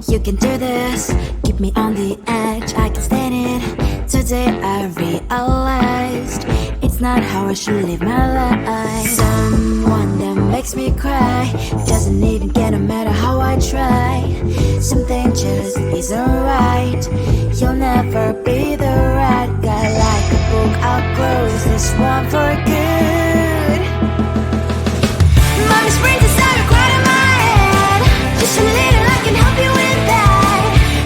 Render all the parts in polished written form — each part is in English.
You can do this, keep me on the edge, I can stand it. Today I realized it's not how I should live my life. Someone that makes me cry doesn't even get no matter how I try. Something just isn't right. You'll never be the right guy. Like a book, I'll close this one for good. Mommy's brains inside are quiet in my head. Just a little, I can help you with that.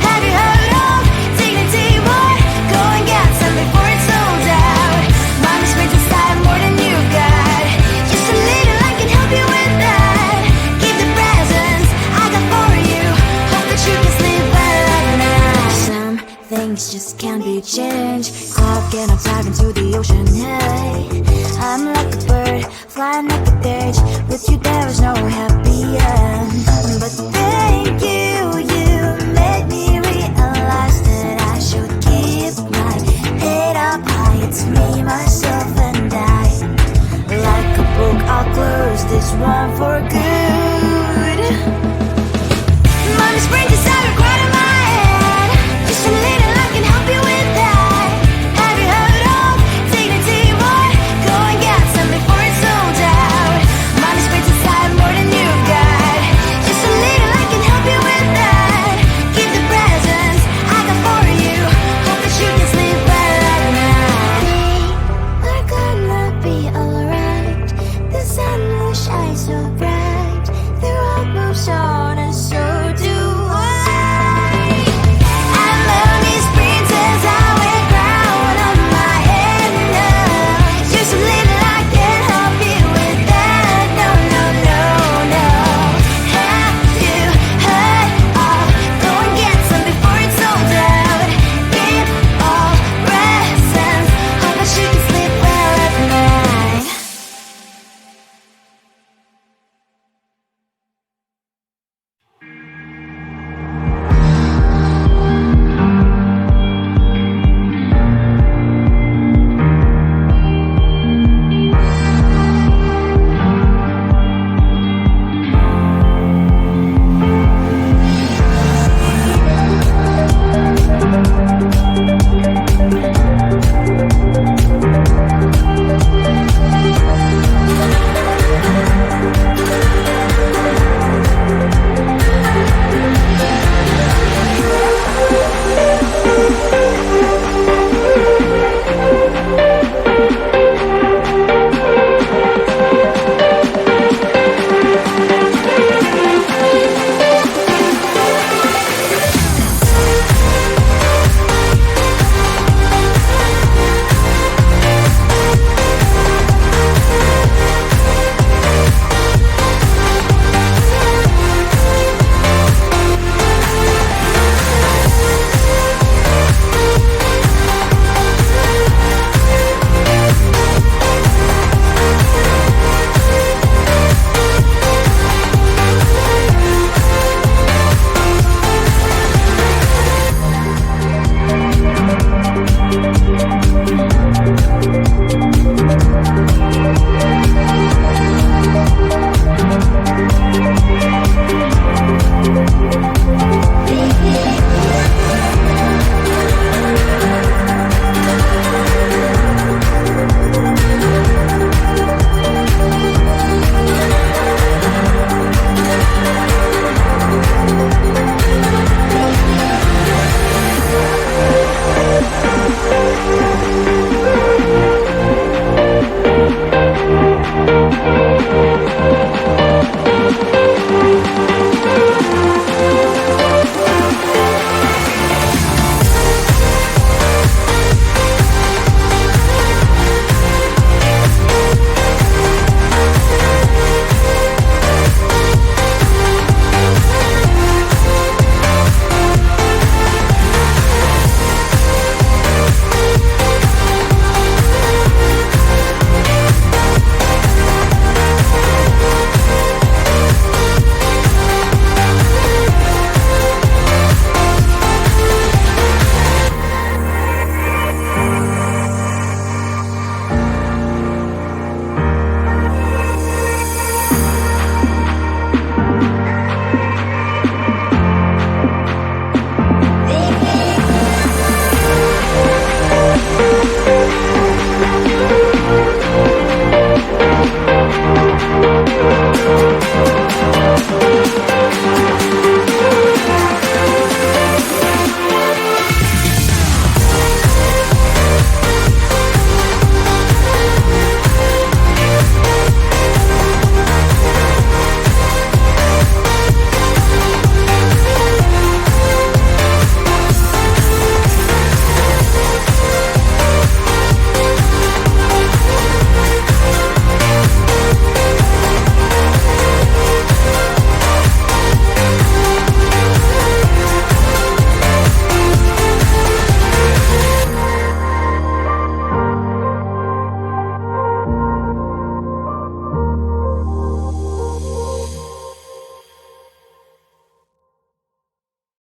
Have you heard of dignity, boy? Go and get some before it's sold out. Mommy's brains inside more than you got. Just a little, I can help you with that. Keep the presents I got for you. Hope that you can sleep well at night. Some things just can't be changed. Clock and I'm diving into the ocean. Hey, I'm like a bird flying like a cage. With you there is no happy end. But thank you, you made me realize that I should keep my head up high. It's me, myself and I. Like a book, I'll close this one for good. Mommy's brains inside are quiet in my head. Just a little, I can help you with that. Have you heard of dignity, boy? Go and get some before it's sold out. Mommy's brains inside more than you got.